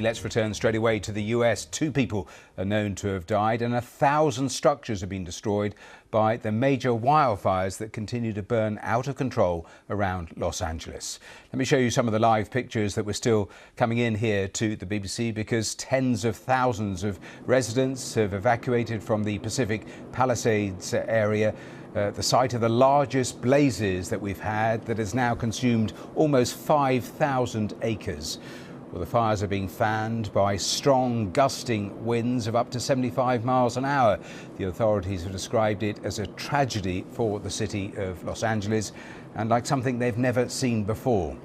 Let's return straight away to the US. 2 people are known to have died and 1,000 structures have been destroyed by the major wildfires that continue to burn out of control around Los Angeles. Let me show you some of the live pictures that were still coming in here to the BBC, because tens of thousands of residents have evacuated from the Pacific Palisades area, the site of the largest blazes that we've had, that has now consumed almost 5,000 acres. Well, the fires are being fanned by strong gusting winds of up to 75 miles an hour. The authorities have described it as a tragedy for the city of Los Angeles and like something they've never seen before.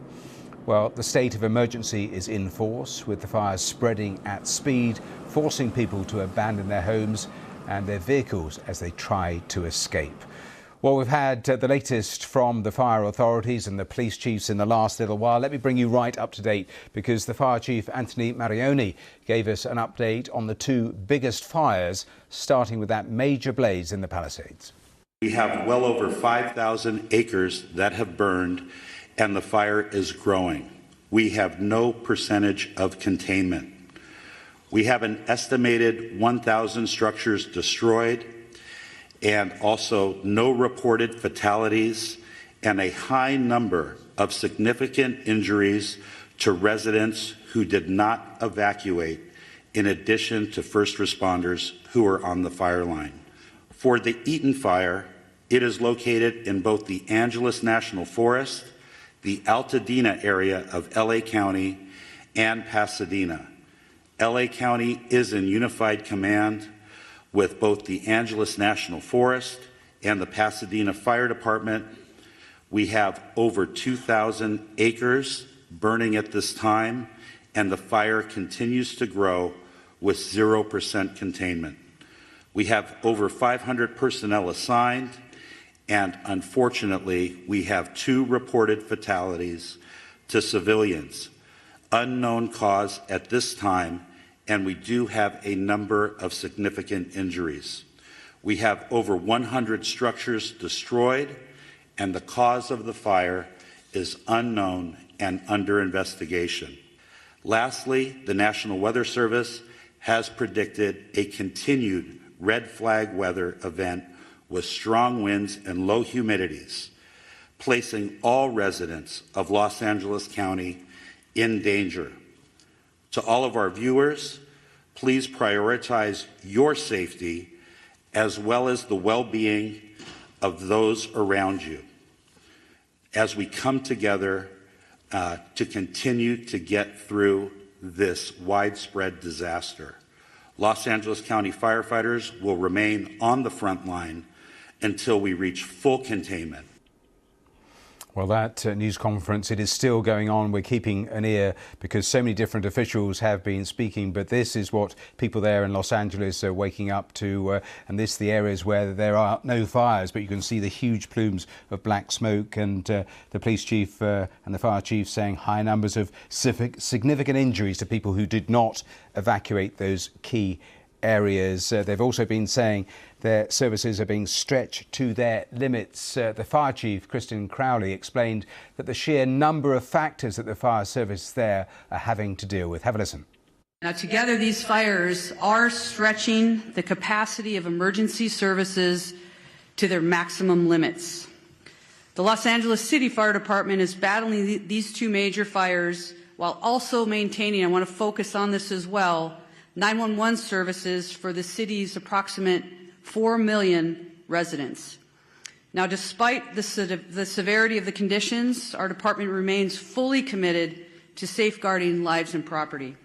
Well, the state of emergency is in force, with the fires spreading at speed, forcing people to abandon their homes and their vehicles as they try to escape. Well, we've had the latest from the fire authorities and the police chiefs in the last little while. Let me bring you right up to date, because the Fire Chief Anthony Marioni gave us an update on the 2 biggest fires, starting with that major blaze in the Palisades. We have well over 5,000 acres that have burned, and the fire is growing. We have no percentage of containment. We have an estimated 1,000 structures destroyed, and also no reported fatalities, and a high number of significant injuries to residents who did not evacuate, in addition to first responders who were on the fire line. For the Eaton Fire, it is located in both the Angeles National Forest, the Altadena area of LA County, and Pasadena. LA County is in unified command with both the Angeles National Forest and the Pasadena Fire Department. We have over 2,000 acres burning at this time, and the fire continues to grow with 0% containment. We have over 500 personnel assigned, and unfortunately, we have 2 reported fatalities to civilians. Unknown cause at this time, and we do have a number of significant injuries. We have over 100 structures destroyed, and the cause of the fire is unknown and under investigation. Lastly, the National Weather Service has predicted a continued red flag weather event with strong winds and low humidities, placing all residents of Los Angeles County in danger. To all of our viewers, please prioritize your safety as well as the well-being of those around you as we come together to continue to get through this widespread disaster. Los Angeles County firefighters will remain on the front line until we reach full containment. Well, that news conference, it is still going on. We're keeping an ear because so many different officials have been speaking, but this is what people there in Los Angeles are waking up to, and this the areas where there are no fires, but you can see the huge plumes of black smoke, and the police chief and the fire chief saying high numbers of significant injuries to people who did not evacuate those key areas. They've also been saying their services are being stretched to their limits. The Fire Chief Kristin Crowley explained that the sheer number of factors that the fire service there are having to deal with. Have a listen. Now, together, these fires are stretching the capacity of emergency services to their maximum limits. The Los Angeles City Fire Department is battling these 2 major fires while also maintaining, I want to focus on this as well, 911 services for the city's approximate 4 million residents. Now, despite the severity of the conditions, our department remains fully committed to safeguarding lives and property.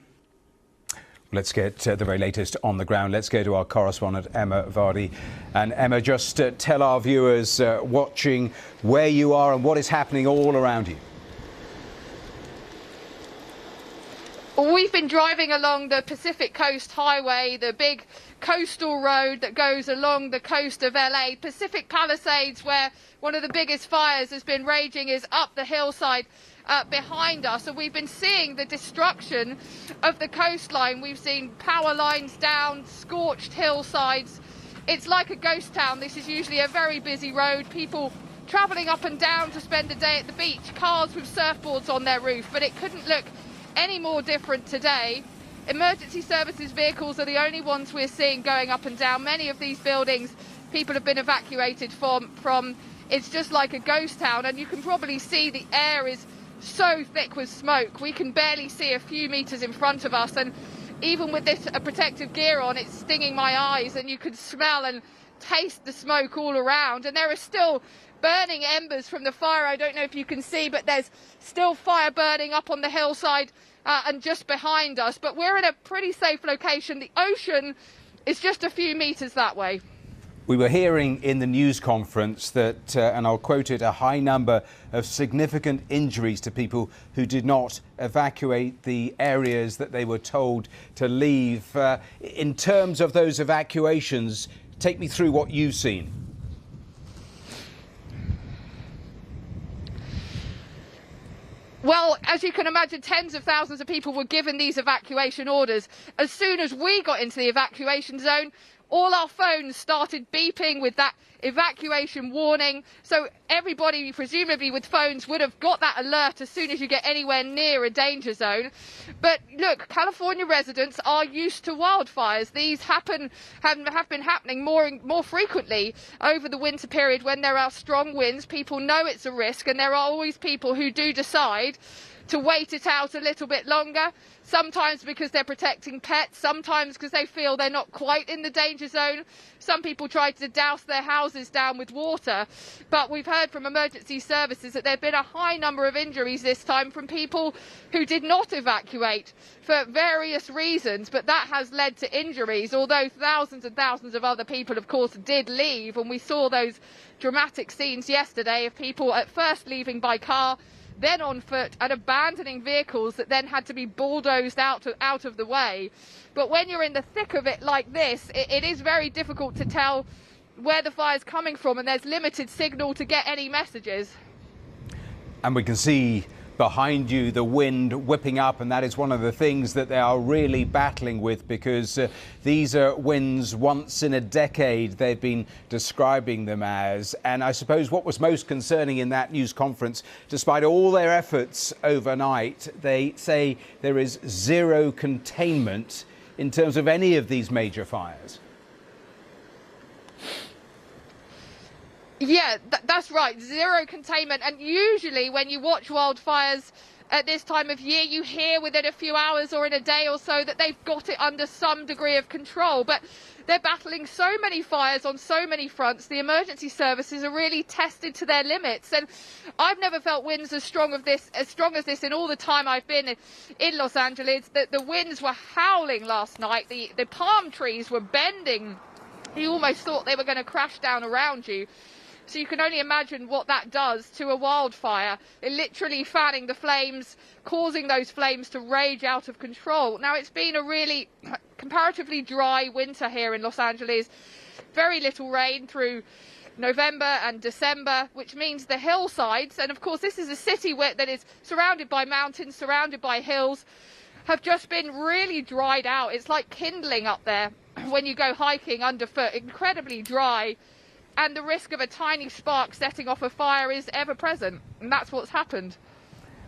Let's get the very latest on the ground. Let's go to our correspondent, Emma Vardy. And Emma, just tell our viewers watching where you are and what is happening all around you. We've been driving along the Pacific Coast Highway, the big coastal road that goes along the coast of LA. Pacific Palisades, where one of the biggest fires has been raging, is up the hillside behind us. And we've been seeing the destruction of the coastline. We've seen power lines down, scorched hillsides. It's like a ghost town. This is usually a very busy road. People travelling up and down to spend the day at the beach, cars with surfboards on their roof. But it couldn't look any more different today. Emergency services vehicles are the only ones we're seeing going up and down. Many of these buildings people have been evacuated from. It's just like a ghost town, and you can probably see the air is so thick with smoke. We can barely see a few meters in front of us, and even with this protective gear on, it's stinging my eyes, and you can smell and taste the smoke all around. And there are still burning embers from the fire. I don't know if you can see, but there's still fire burning up on the hillside and just behind us. But we're in a pretty safe location. The ocean is just a few meters that way. We were hearing in the news conference that, and I'll quote it, a high number of significant injuries to people who did not evacuate the areas that they were told to leave. In terms of those evacuations, take me through what you've seen. Well, as you can imagine, tens of thousands of people were given these evacuation orders. As soon as we got into the evacuation zone, all our phones started beeping with that evacuation warning. So everybody, presumably with phones, would have got that alert as soon as you get anywhere near a danger zone. But look, California residents are used to wildfires. These have been happening more frequently over the winter period when there are strong winds. People know it's a risk, and there are always people who do decide to wait it out a little bit longer, sometimes because they're protecting pets, sometimes because they feel they're not quite in the danger zone. Some people try to douse their houses down with water, but we've heard from emergency services that there have been a high number of injuries this time from people who did not evacuate for various reasons, but that has led to injuries, although thousands and thousands of other people, of course, did leave, and we saw those dramatic scenes yesterday of people at first leaving by car, then on foot, and abandoning vehicles that then had to be bulldozed out of the way. But when you're in the thick of it like this, it is very difficult to tell where the fire's coming from, and there's limited signal to get any messages. And we can see behind you the wind whipping up, and that is one of the things that they are really battling with, because these are winds once in a decade, they've been describing them as. And I suppose what was most concerning in that news conference, despite all their efforts overnight, they say there is zero containment in terms of any of these major fires. Yeah, that's right. Zero containment. And usually when you watch wildfires at this time of year, you hear within a few hours or in a day or so that they've got it under some degree of control. But they're battling so many fires on so many fronts. The emergency services are really tested to their limits. And I've never felt winds as strong as this in all the time I've been in Los Angeles. The winds were howling last night. The palm trees were bending. You almost thought they were going to crash down around you. So you can only imagine what that does to a wildfire. It literally fanning the flames, causing those flames to rage out of control. Now, it's been a really comparatively dry winter here in Los Angeles. Very little rain through November and December, which means the hillsides, and of course this is a city that is surrounded by mountains, surrounded by hills, have just been really dried out. It's like kindling up there when you go hiking underfoot, incredibly dry. And the risk of a tiny spark setting off a fire is ever present, and that's what's happened.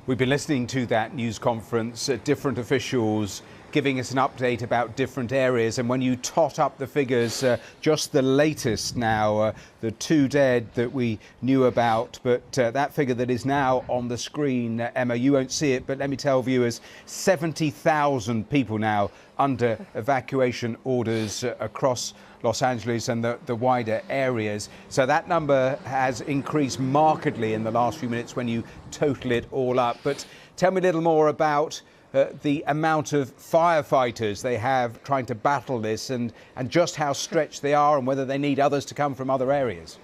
We've been listening to that news conference, different officials giving us an update about different areas, and when you tot up the figures, just the latest now, the 2 dead that we knew about, but that figure that is now on the screen, Emma, you won't see it, but let me tell viewers, 70,000 people now under evacuation orders across Los Angeles and the wider areas. So that number has increased markedly in the last few minutes when you total it all up. But tell me a little more about the amount of firefighters they have trying to battle this, and just how stretched they are, and whether they need others to come from other areas.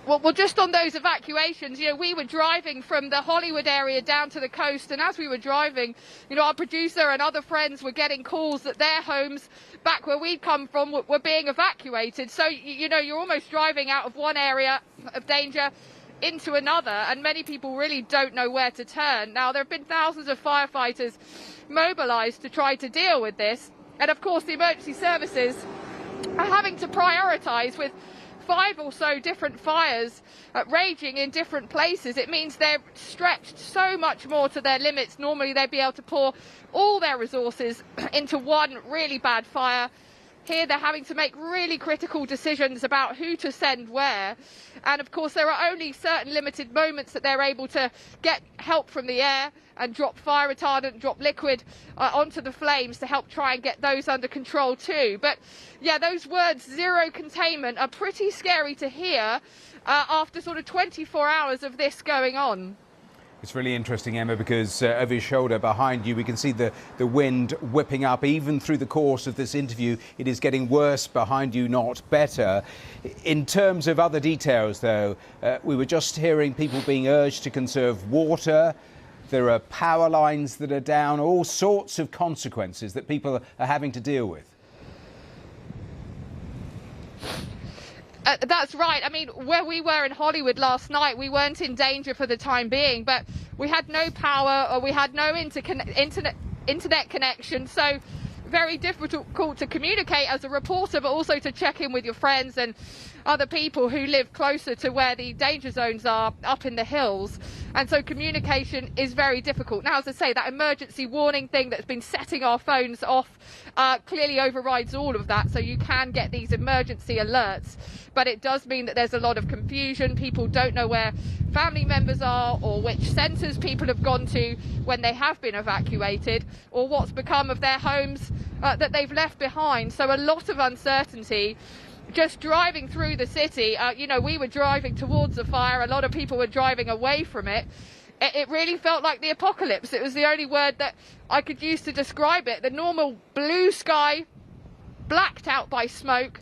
Well, just on those evacuations, we were driving from the Hollywood area down to the coast, and as we were driving, our producer and other friends were getting calls that their homes back where we'd come from were being evacuated. So, you're almost driving out of one area of danger into another, and many people really don't know where to turn. Now, there have been thousands of firefighters mobilized to try to deal with this, and of course the emergency services are having to prioritize with 5 or so different fires raging in different places. It means they're stretched so much more to their limits. Normally they'd be able to pour all their resources into one really bad fire. Here they're having to make really critical decisions about who to send where. And of course there are only certain limited moments that they're able to get help from the air and drop fire retardant, drop liquid onto the flames to help try and get those under control too. But yeah, those words zero containment are pretty scary to hear after sort of 24 hours of this going on. It's really interesting, Emma, because over your shoulder behind you, we can see the wind whipping up. Even through the course of this interview, it is getting worse behind you, not better. In terms of other details, though, we were just hearing people being urged to conserve water. There are power lines that are down, all sorts of consequences that people are having to deal with. That's right. I mean, where we were in Hollywood last night, we weren't in danger for the time being, but we had no power or we had no internet connection. So very difficult to communicate as a reporter, but also to check in with your friends and other people who live closer to where the danger zones are up in the hills. And so communication is very difficult. Now, as I say, that emergency warning thing that's been setting our phones off clearly overrides all of that. So you can get these emergency alerts, but it does mean that there's a lot of confusion. People don't know where family members are or which centres people have gone to when they have been evacuated or what's become of their homes that they've left behind. So a lot of uncertainty. Just driving through the city, you know, we were driving towards the fire. A lot of people were driving away from it. It really felt like the apocalypse. It was the only word that I could use to describe it. The normal blue sky, blacked out by smoke,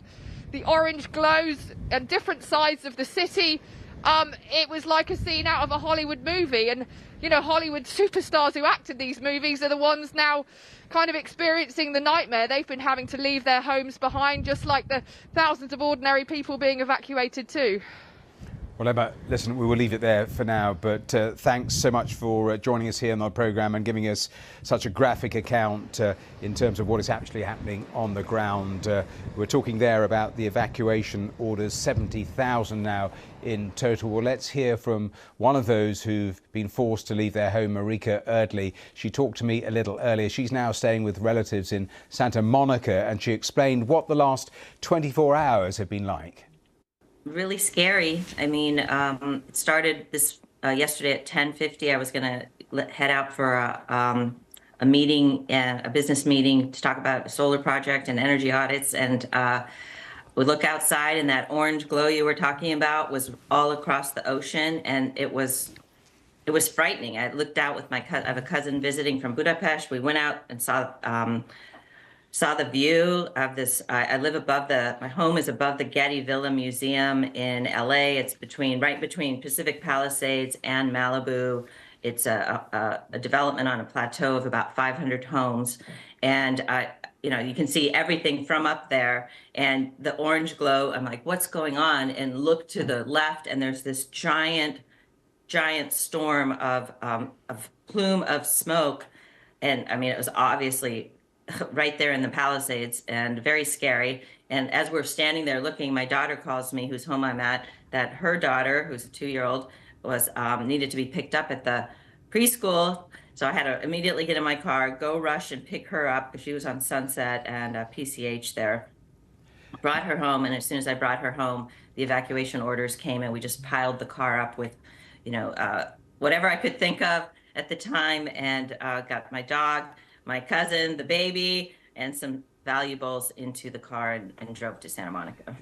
the orange glows on different sides of the city. It was like a scene out of a Hollywood movie. And, you know, Hollywood superstars who act in these movies are the ones now kind of experiencing the nightmare. They've been having to leave their homes behind, just like the thousands of ordinary people being evacuated too. Well, Emma, listen, we will leave it there for now, but thanks so much for joining us here on our programme and giving us such a graphic account in terms of what is actually happening on the ground. We're talking there about the evacuation orders, 70,000 now in total. Well, let's hear from one of those who've been forced to leave their home, Marika Erdley. She talked to me a little earlier. She's now staying with relatives in Santa Monica, and she explained what the last 24 hours have been like. Really scary. I mean, it started this yesterday at 10:50. I was going to head out for a meeting, a business meeting, to talk about a solar project and energy audits. And we look outside, and that orange glow you were talking about was all across the ocean, and it was frightening. I looked out with I have a cousin visiting from Budapest. We went out and saw the view of this. I live above my home is above the Getty Villa Museum in LA. It's right between Pacific Palisades and Malibu. It's a development on a plateau of about 500 homes. And you know, you can see everything from up there, and the orange glow. I'm like, what's going on? And look to the left, and there's this giant storm of plume of smoke. And I mean, it was obviously right there in the Palisades, and very scary. And as we're standing there looking, my daughter calls me, whose home I'm at, that her daughter, who's a 2-year-old, was needed to be picked up at the preschool. So I had to immediately get in my car, go rush and pick her up, because she was on Sunset and PCH there. Brought her home, and as soon as I brought her home, the evacuation orders came, and we just piled the car up with, you know, whatever I could think of at the time, and got my dog, my cousin, the baby, and some valuables into the car and drove to Santa Monica.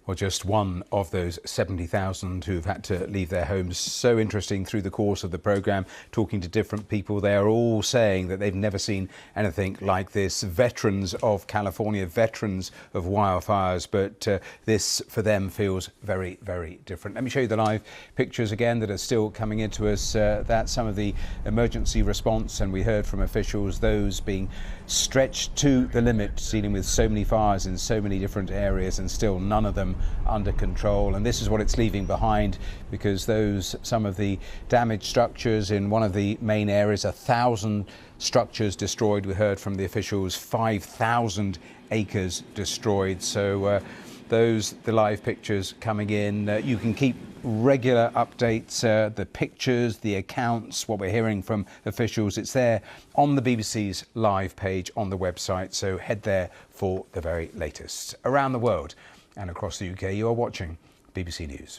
Well, just one of those 70,000 who've had to leave their homes. So interesting through the course of the programme, talking to different people. They are all saying that they've never seen anything like this. Veterans of California, veterans of wildfires, but this for them feels very, very different. Let me show you the live pictures again that are still coming into us. That's some of the emergency response, and we heard from officials, those being stretched to the limit, dealing with so many fires in so many different areas, and still none of them under control. And this is what it's leaving behind, because some of the damaged structures in one of the main areas, 1,000 structures destroyed. We heard from the officials, 5,000 acres destroyed. So the live pictures coming in. You can keep regular updates, the pictures, the accounts, what we're hearing from officials. It's there on the BBC's live page on the website, so head there for the very latest. Around the world and across the UK, you are watching BBC News.